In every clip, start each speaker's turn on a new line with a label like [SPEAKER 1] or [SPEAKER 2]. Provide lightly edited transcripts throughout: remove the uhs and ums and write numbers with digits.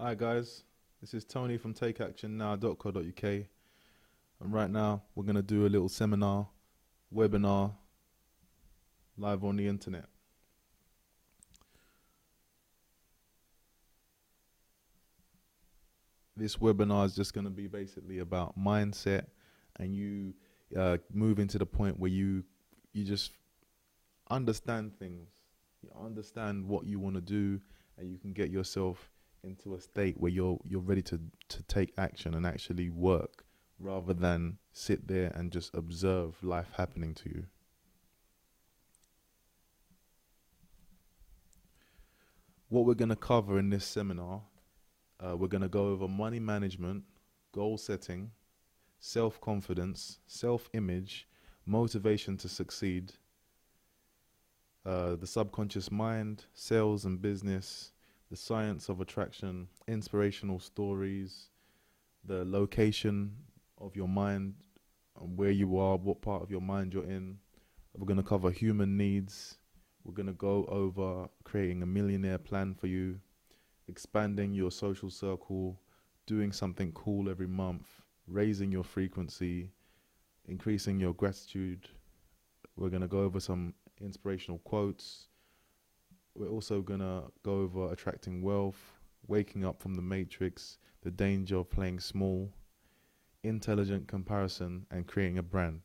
[SPEAKER 1] Hi guys, this is Tony from takeactionnow.co.uk, and right now we're going to do a little seminar, webinar, live on the internet. This webinar is just going to be basically about mindset, and you moving to the point where you just understand things, you understand what you want to do, and you can get yourself into a state where you're ready to take action and actually work, rather than sit there and just observe life happening to you. What we're going to cover in this seminar, we're going to go over money management, goal setting, self-confidence, self-image, motivation to succeed, the subconscious mind, sales and business, the science of attraction, inspirational stories, the location of your mind, and where you are, what part of your mind you're in. We're going to cover human needs. We're going to go over creating a millionaire plan for you, expanding your social circle, doing something cool every month, raising your frequency, increasing your gratitude. We're going to go over some inspirational quotes. We're also going to go over attracting wealth, waking up from the matrix, the danger of playing small, intelligent comparison, and creating a brand.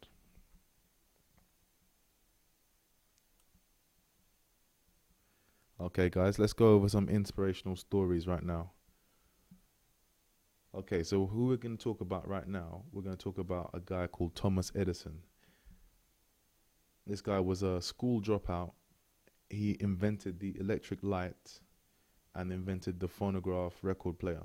[SPEAKER 1] Okay guys, let's go over some inspirational stories right now. Okay, so who we're going to talk about right now, we're going to talk about a guy called Thomas Edison. This guy was a school dropout. He invented the electric light and invented the phonograph record player.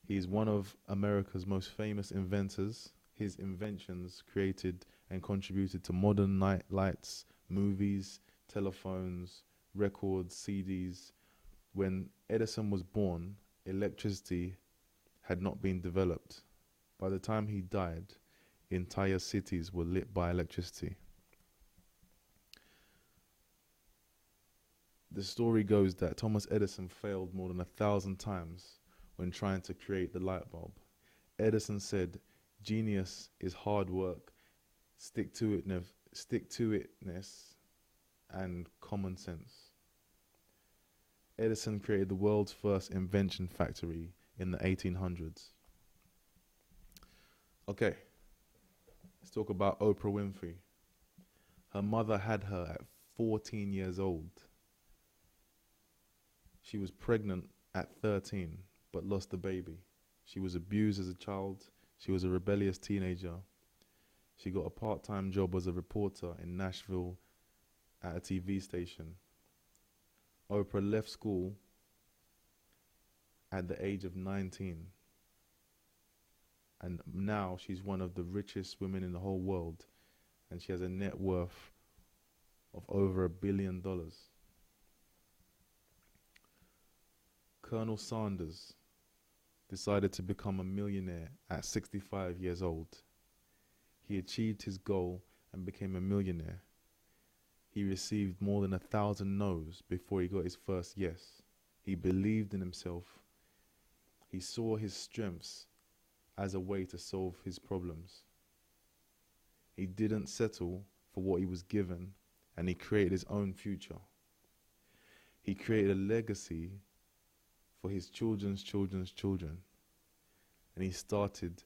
[SPEAKER 1] He's one of America's most famous inventors. His inventions created and contributed to modern night lights, movies, telephones, records, CDs. When Edison was born, electricity had not been developed. By the time he died, entire cities were lit by electricity. The story goes that Thomas Edison failed more than 1,000 times when trying to create the light bulb. Edison said, "Genius is hard work, stick-to-itness, and common sense." Edison created the world's first invention factory in the 1800s. Okay, let's talk about Oprah Winfrey. Her mother had her at 14 years old. She was pregnant at 13, but lost the baby. She was abused as a child. She was a rebellious teenager. She got a part-time job as a reporter in Nashville at a TV station. Oprah left school at the age of 19. And now she's one of the richest women in the whole world. And she has a net worth of over $1 billion. Colonel Sanders decided to become a millionaire at 65 years old. He achieved his goal and became a millionaire. He received more than 1,000 no's before he got his first yes. He believed in himself. He saw his strengths as a way to solve his problems. He didn't settle for what he was given, and he created his own future. He created a legacy for his children's children's children. And he started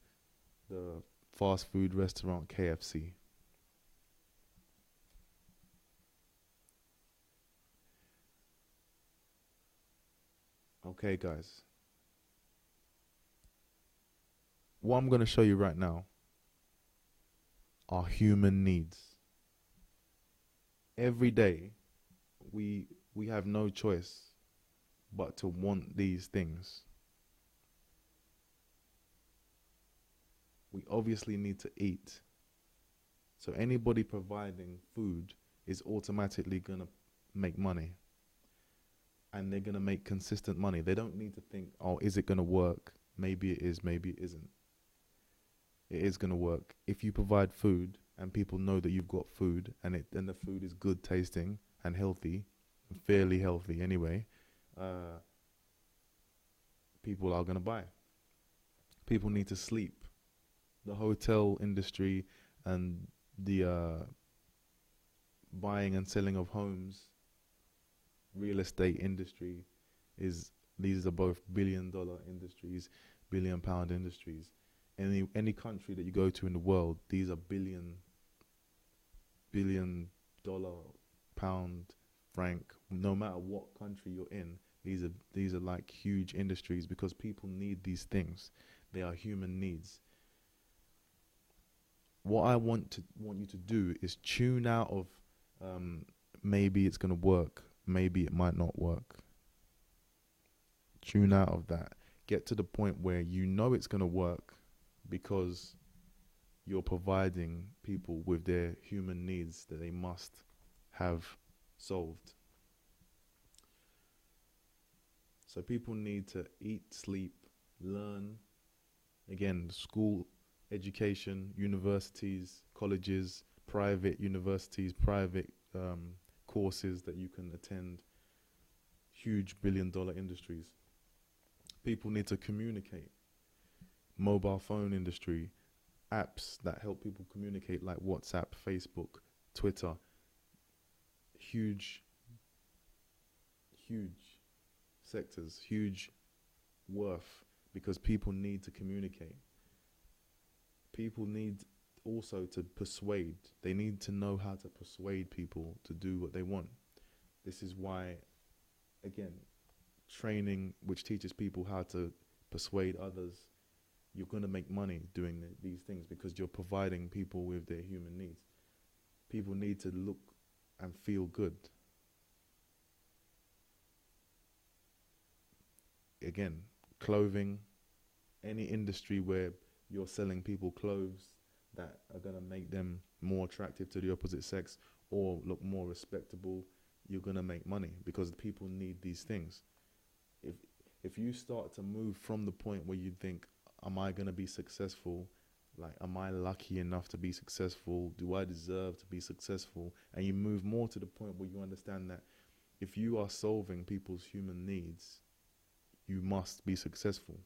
[SPEAKER 1] the fast food restaurant KFC. Okay, guys. What I'm going to show you right now are human needs. Every day, we have no choice but to want these things. We obviously need to eat. So anybody providing food is automatically going to make money. And they're going to make consistent money. They don't need to think, oh, is it going to work? Maybe it is, maybe it isn't. It is going to work. If you provide food and people know that you've got food, and the food is good tasting and healthy, fairly healthy anyway, people are going to buy. People need to sleep. The hotel industry and the buying and selling of homes, real estate industry is these are both $1 billion industries, £1 billion industries. Any country that you go to in the world, these are billion dollar, pound, franc, no matter what country you're in, these are like huge industries because people need these things. They are human needs. What I want you to do is tune out of maybe it's gonna work, maybe it might not work. Tune out of that. Get to the point where you know it's gonna work because you're providing people with their human needs that they must have solved. So people need to eat, sleep, learn. Again, school, education, universities, colleges, private universities, private courses that you can attend, huge $1 billion industries. People need to communicate. Mobile phone industry, apps that help people communicate like WhatsApp, Facebook, Twitter. Huge sectors, huge worth because people need to communicate. People need also to persuade. They need to know how to persuade people to do what they want. This is why, again, training which teaches people how to persuade others, you're going to make money doing these things because you're providing people with their human needs. People need to look and feel good. Again, clothing, any industry where you're selling people clothes that are going to make them more attractive to the opposite sex or look more respectable, you're going to make money because people need these things. If you start to move from the point where you think, am I going to be successful? Like, am I lucky enough to be successful? Do I deserve to be successful? And you move more to the point where you understand that if you are solving people's human needs, you must be successful.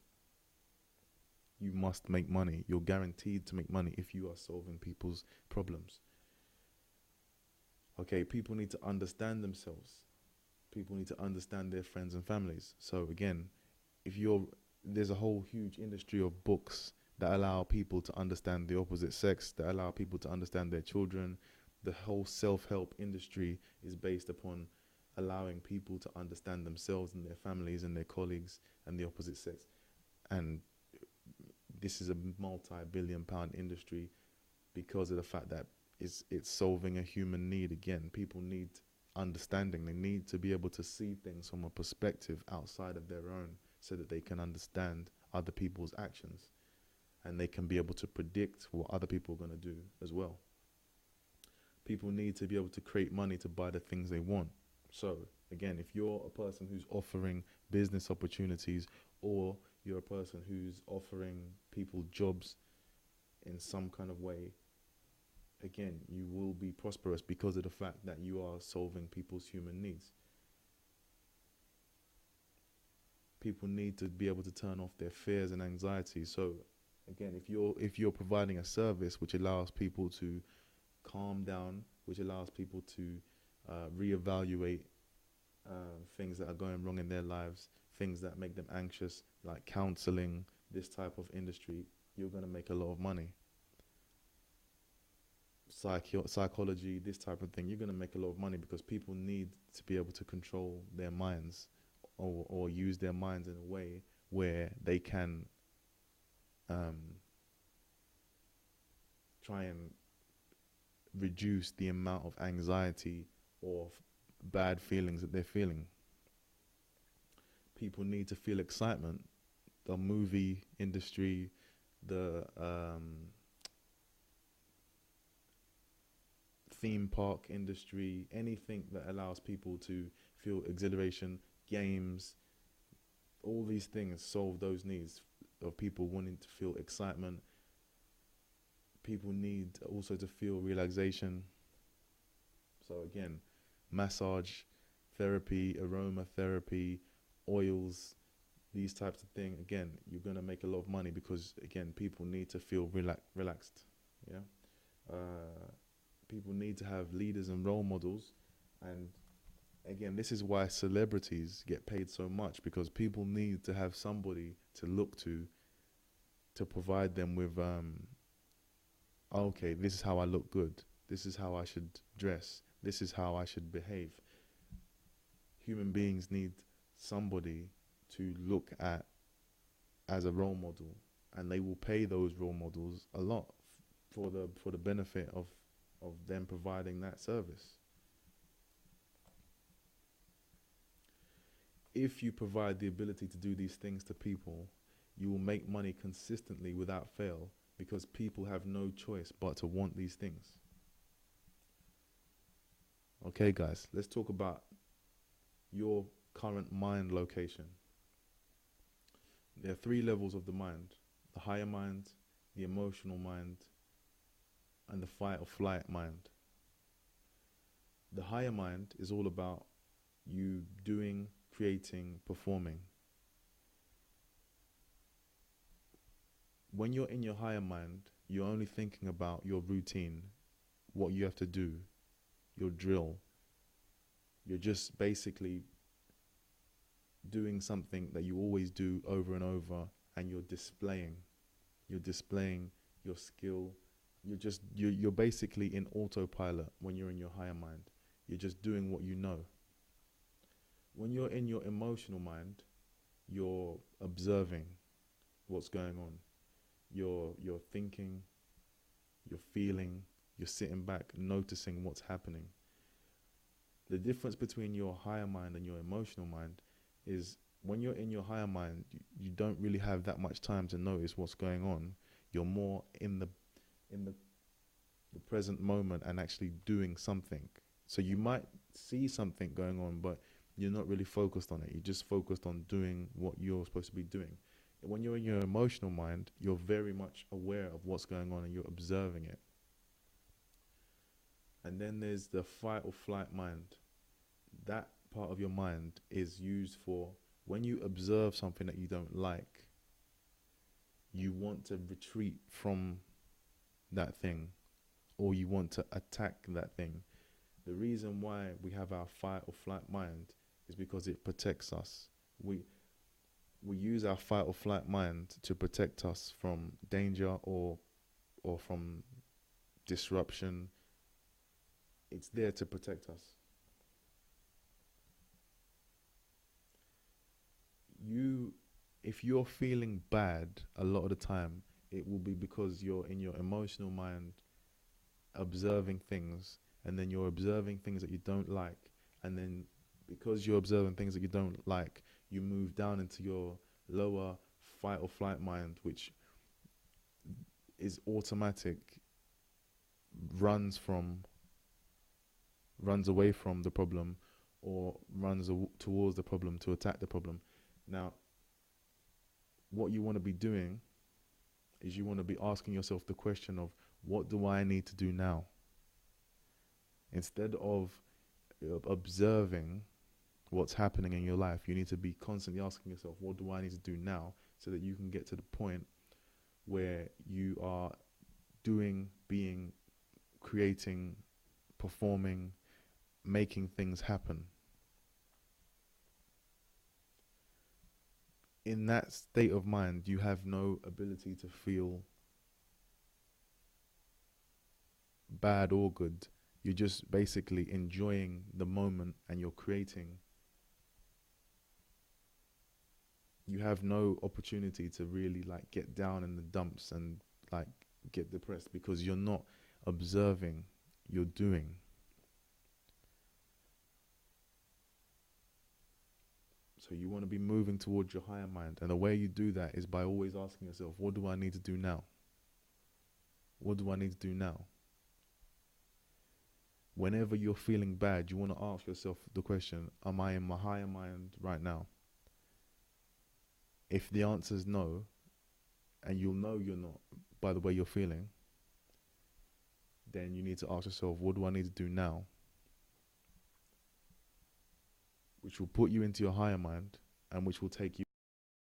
[SPEAKER 1] You must make money. You're guaranteed to make money if you are solving people's problems. Okay, people need to understand themselves. People need to understand their friends and families. So again, there's a whole huge industry of books that allow people to understand the opposite sex, that allow people to understand their children. The whole self-help industry is based upon allowing people to understand themselves and their families and their colleagues and the opposite sex. And this is a multi-billion-pound industry because of the fact that it's solving a human need. Again, people need understanding. They need to be able to see things from a perspective outside of their own so that they can understand other people's actions and they can be able to predict what other people are going to do as well. People need to be able to create money to buy the things they want. So again, if you're a person who's offering business opportunities or you're a person who's offering people jobs in some kind of way, again, you will be prosperous because of the fact that you are solving people's human needs. People need to be able to turn off their fears and anxieties. So again, if you're providing a service which allows people to calm down, which allows people to reevaluate things that are going wrong in their lives, things that make them anxious, like counseling, this type of industry, you're going to make a lot of money. Psychology, this type of thing, you're going to make a lot of money because people need to be able to control their minds or use their minds in a way where they can try and reduce the amount of anxiety or bad feelings that they're feeling. People need to feel excitement. The movie industry, the theme park industry, anything that allows people to feel exhilaration, games, all these things solve those needs of people wanting to feel excitement. People need also to feel relaxation. So again, massage, therapy, aromatherapy, oils, these types of thing, again, you're gonna make a lot of money because again, people need to feel relaxed. Yeah, people need to have leaders and role models, and again, this is why celebrities get paid so much because people need to have somebody to look to provide them with okay, this is how I look good. This is how I should dress. This is how I should behave. Human beings need somebody to look at as a role model, and they will pay those role models a lot for the benefit of them providing that service. If you provide the ability to do these things to people, you will make money consistently without fail because people have no choice but to want these things. Okay, guys, let's talk about your current mind location. There are three levels of the mind: the higher mind, the emotional mind, and the fight or flight mind. The higher mind is all about you doing, creating, performing. When you're in your higher mind, you're only thinking about your routine, what you have to do, your drill. You're just basically doing something that you always do over and over, and you're displaying your skill. You're basically in autopilot when you're in your higher mind. You're just doing what you know. When you're in your emotional mind, you're observing what's going on. You're thinking, you're feeling, you're sitting back, noticing what's happening. The difference between your higher mind and your emotional mind is when you're in your higher mind, you don't really have that much time to notice what's going on. You're more in the present moment and actually doing something. So you might see something going on, but you're not really focused on it. You're just focused on doing what you're supposed to be doing. When you're in your emotional mind, you're very much aware of what's going on and you're observing it. And then there's the fight or flight mind. That part of your mind is used for when you observe something that you don't like, you want to retreat from that thing, or you want to attack that thing. The reason why we have our fight or flight mind is because it protects us. We use our fight or flight mind to protect us from danger or from disruption. It's there to protect us. If you're feeling bad a lot of the time, it will be because you're in your emotional mind observing things, and then you're observing things that you don't like, and then because you're observing things that you don't like, you move down into your lower fight or flight mind, which is automatic, runs away from the problem, or runs towards the problem to attack the problem. Now, what you want to be doing is you want to be asking yourself the question of, what do I need to do now? Instead of observing what's happening in your life, you need to be constantly asking yourself, what do I need to do now? So that you can get to the point where you are doing, being, creating, performing, making things happen. In that state of mind, you have no ability to feel bad or good. You're just basically enjoying the moment and you're creating. You have no opportunity to really like get down in the dumps and like get depressed because you're not observing, you're doing. So you want to be moving towards your higher mind. And the way you do that is by always asking yourself, what do I need to do now? What do I need to do now? Whenever you're feeling bad, you want to ask yourself the question, am I in my higher mind right now? If the answer is no, and you'll know you're not by the way you're feeling, then you need to ask yourself, what do I need to do now? Which will put you into your higher mind and which will take you